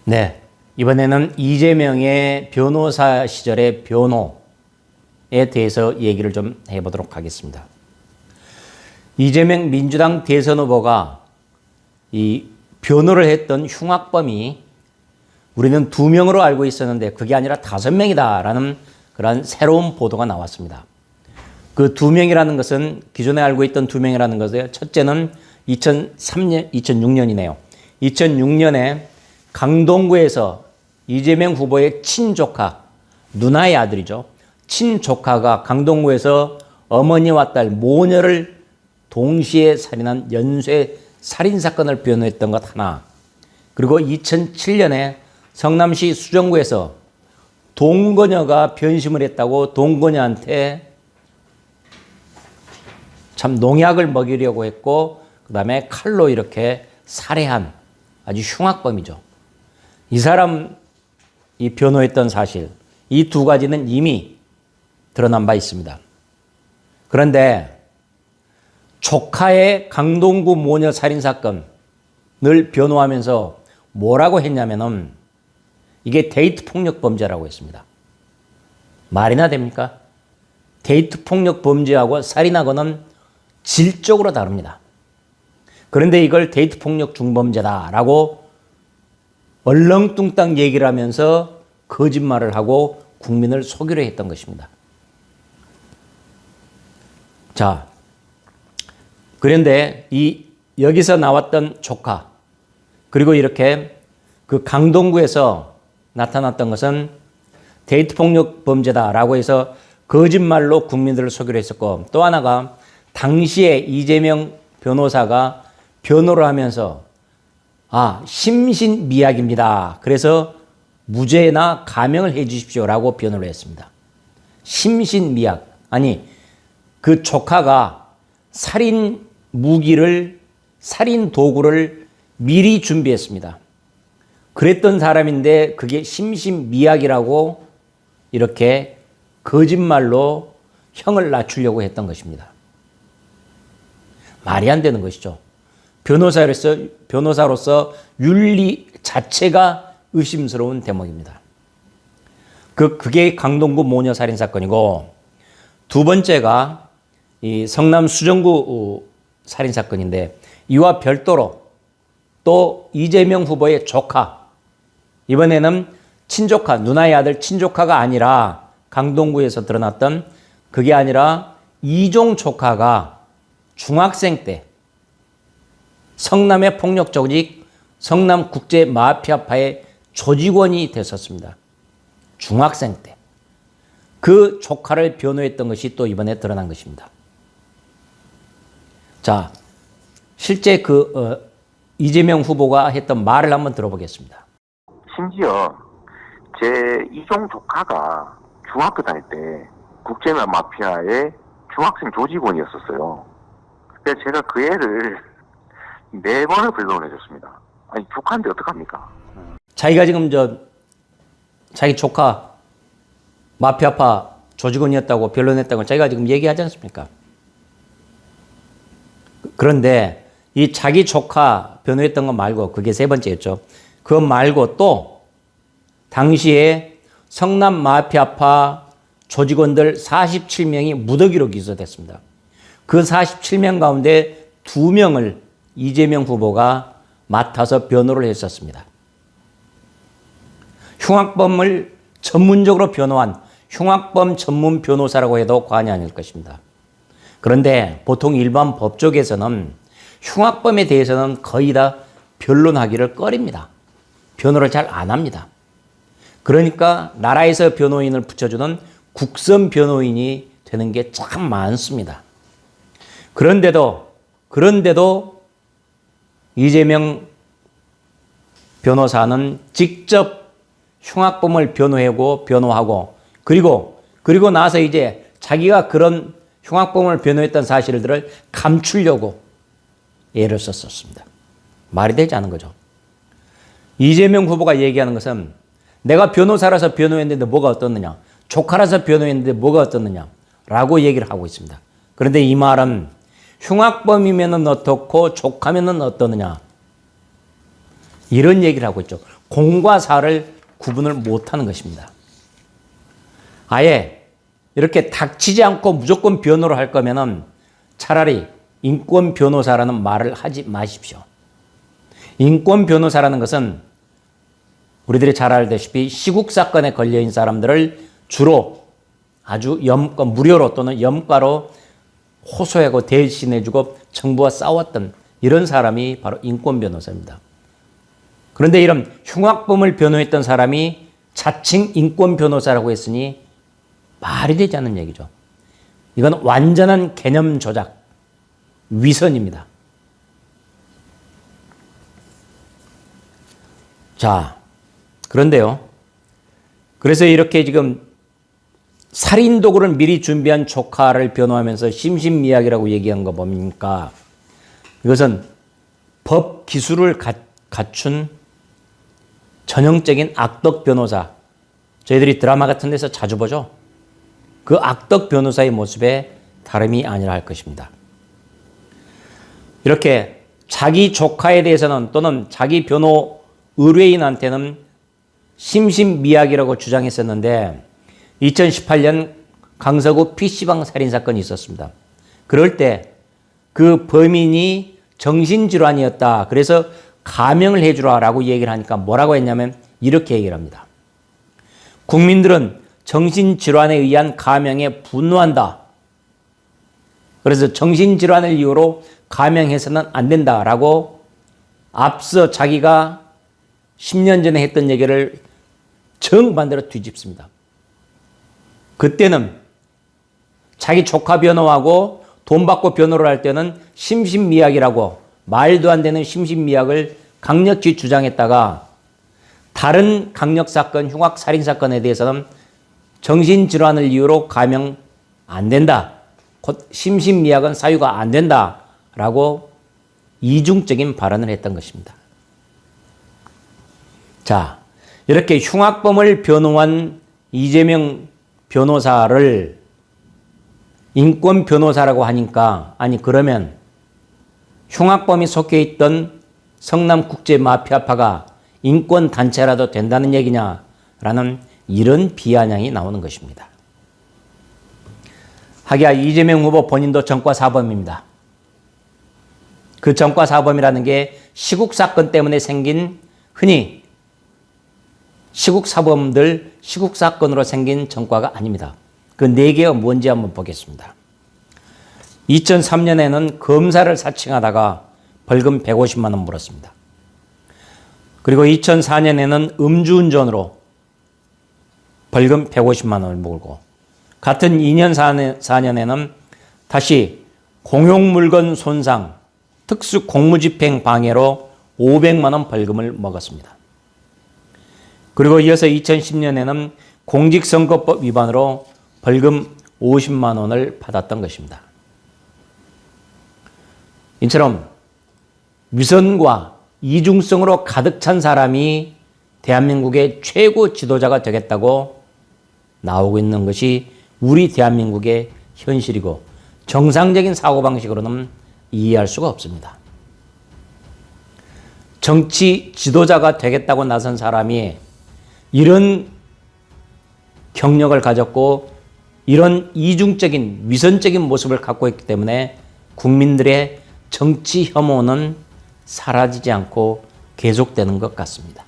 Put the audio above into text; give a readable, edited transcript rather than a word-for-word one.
네, 이번에는 이재명의 변호사 시절의 변호에 대해서 얘기를 좀 해보도록 하겠습니다. 이재명 민주당 대선 후보가 이 변호를 했던 흉악범이 우리는 2명으로 알고 있었는데 그게 아니라 5명이다라는 그런 새로운 보도가 나왔습니다. 그 2명이라는 것은 기존에 알고 있던 2명이라는 것은 첫째는 2006년이네요. 2006년에 강동구에서 이재명 후보의 친조카, 누나의 아들이죠. 친조카가 강동구에서 어머니와 딸 모녀를 동시에 살인한 연쇄 살인사건을 변호했던 것 하나. 그리고 2007년에 성남시 수정구에서 동거녀가 변심을 했다고 동거녀한테 참 농약을 먹이려고 했고 그 다음에 칼로 이렇게 살해한 아주 흉악범이죠. 이 사람 이 변호했던 사실 이 2가지는 이미 드러난 바 있습니다. 그런데 조카의 강동구 모녀 살인사건을 변호하면서 뭐라고 했냐면은 이게 데이트 폭력 범죄라고 했습니다. 말이나 됩니까? 데이트 폭력 범죄하고 살인하고는 질적으로 다릅니다. 그런데 이걸 데이트 폭력 중범죄다라고 얼렁뚱땅 얘기를 하면서 거짓말을 하고 국민을 속이려 했던 것입니다. 자, 그런데 여기서 나왔던 조카 그리고 이렇게 그 강동구에서 나타났던 것은 데이트 폭력 범죄다라고 해서 거짓말로 국민들을 속이려 했었고 또 하나가 당시에 이재명 변호사가 변호를 하면서 심신미약입니다. 그래서 무죄나 감형을 해 주십시오라고 변호를 했습니다. 심신미약. 아니, 그 조카가 살인 무기를, 살인 도구를 미리 준비했습니다. 그랬던 사람인데 그게 심신미약이라고 이렇게 거짓말로 형을 낮추려고 했던 것입니다. 말이 안 되는 것이죠. 변호사로서 윤리 자체가 의심스러운 대목입니다. 그게 강동구 모녀 살인 사건이고 2번째가 이 성남 수정구 살인 사건인데 이와 별도로 또 이재명 후보의 조카 이번에는 친조카 누나의 아들 친조카가 아니라 강동구에서 드러났던 그게 아니라 이종 조카가 중학생 때 성남의 폭력 조직 성남국제마피아파의 조직원이 됐었습니다. 중학생 때. 그 조카를 변호했던 것이 또 이번에 드러난 것입니다. 자, 실제 이재명 후보가 했던 말을 한번 들어보겠습니다. 심지어 제 이종 조카가 중학교 다닐 때 국제마피아의 중학생 조직원이었었어요. 그래서 제가 그 애를 4번을 변론해줬습니다. 아니 조카인데 어떡합니까? 자기가 지금 자기 조카 마피아파 조직원이었다고 변론했다고 자기가 지금 얘기하지 않습니까? 그런데 이 자기 조카 변호했던 것 말고 그게 3번째였죠. 그거 말고 또 당시에 성남 마피아파 조직원들 47명이 무더기로 기소됐습니다. 그 47명 가운데 2명을 이재명 후보가 맡아서 변호를 했었습니다. 흉악범을 전문적으로 변호한 흉악범 전문 변호사라고 해도 과언이 아닐 것입니다. 그런데 보통 일반 법조계에서는 흉악범에 대해서는 거의 다 변론하기를 꺼립니다. 변호를 잘 안 합니다. 그러니까 나라에서 변호인을 붙여주는 국선 변호인이 되는 게 참 많습니다. 그런데도 이재명 변호사는 직접 흉악범을 변호하고 그리고 나서 이제 자기가 그런 흉악범을 변호했던 사실들을 감추려고 애를 썼었습니다. 말이 되지 않은 거죠. 이재명 후보가 얘기하는 것은 내가 변호사라서 변호했는데 뭐가 어떻느냐, 조카라서 변호했는데 뭐가 어떻느냐 라고 얘기를 하고 있습니다. 그런데 이 말은 흉악범이면 어떻고 조카면 어떠느냐 이런 얘기를 하고 있죠. 공과 사를 구분을 못하는 것입니다. 아예 이렇게 닥치지 않고 무조건 변호를 할 거면은 차라리 인권 변호사라는 말을 하지 마십시오. 인권 변호사라는 것은 우리들이 잘 알다시피 시국 사건에 걸려 있는 사람들을 주로 아주 무료로 또는 염가로 호소하고 대신해주고 정부와 싸웠던 이런 사람이 바로 인권 변호사입니다. 그런데 이런 흉악범을 변호했던 사람이 자칭 인권 변호사라고 했으니 말이 되지 않는 얘기죠. 이건 완전한 개념 조작, 위선입니다. 자, 그런데요. 그래서 이렇게 지금 살인 도구를 미리 준비한 조카를 변호하면서 심신미약이라고 얘기한 거 뭡니까? 이것은 법 기술을 갖춘 전형적인 악덕 변호사. 저희들이 드라마 같은 데서 자주 보죠. 그 악덕 변호사의 모습에 다름이 아니라 할 것입니다. 이렇게 자기 조카에 대해서는 또는 자기 변호 의뢰인한테는 심신미약이라고 주장했었는데 2018년 강서구 PC방 살인사건이 있었습니다. 그럴 때 그 범인이 정신질환이었다. 그래서 가명을 해주라라고 얘기를 하니까 뭐라고 했냐면 이렇게 얘기를 합니다. 국민들은 정신질환에 의한 가명에 분노한다. 그래서 정신질환을 이유로 가명해서는 안 된다라고 앞서 자기가 10년 전에 했던 얘기를 정반대로 뒤집습니다. 그때는 자기 조카 변호하고 돈 받고 변호를 할 때는 심신미약이라고 말도 안 되는 심신미약을 강력히 주장했다가 다른 강력사건, 흉악살인사건에 대해서는 정신질환을 이유로 가명 안 된다. 곧 심신미약은 사유가 안 된다라고 이중적인 발언을 했던 것입니다. 자, 이렇게 흉악범을 변호한 이재명 변호사를 인권 변호사라고 하니까 아니 그러면 흉악범이 속해 있던 성남국제마피아파가 인권단체라도 된다는 얘기냐라는 이런 비아냥이 나오는 것입니다. 하기야 이재명 후보 본인도 전과사범입니다. 그 전과사범이라는 게 시국사건 때문에 생긴 흔히 시국사범들 시국사건으로 생긴 전과가 아닙니다. 그 4개가 뭔지 한번 보겠습니다. 2003년에는 검사를 사칭하다가 벌금 150만 원 물었습니다. 그리고 2004년에는 음주운전으로 벌금 150만 원을 물고 같은 2년 4년에는 다시 공용물건 손상, 특수공무집행 방해로 500만 원 벌금을 먹었습니다. 그리고 이어서 2010년에는 공직선거법 위반으로 벌금 50만 원을 받았던 것입니다. 이처럼 위선과 이중성으로 가득 찬 사람이 대한민국의 최고 지도자가 되겠다고 나오고 있는 것이 우리 대한민국의 현실이고 정상적인 사고방식으로는 이해할 수가 없습니다. 정치 지도자가 되겠다고 나선 사람이 이런 경력을 가졌고 이런 이중적인 위선적인 모습을 갖고 있기 때문에 국민들의 정치 혐오는 사라지지 않고 계속되는 것 같습니다.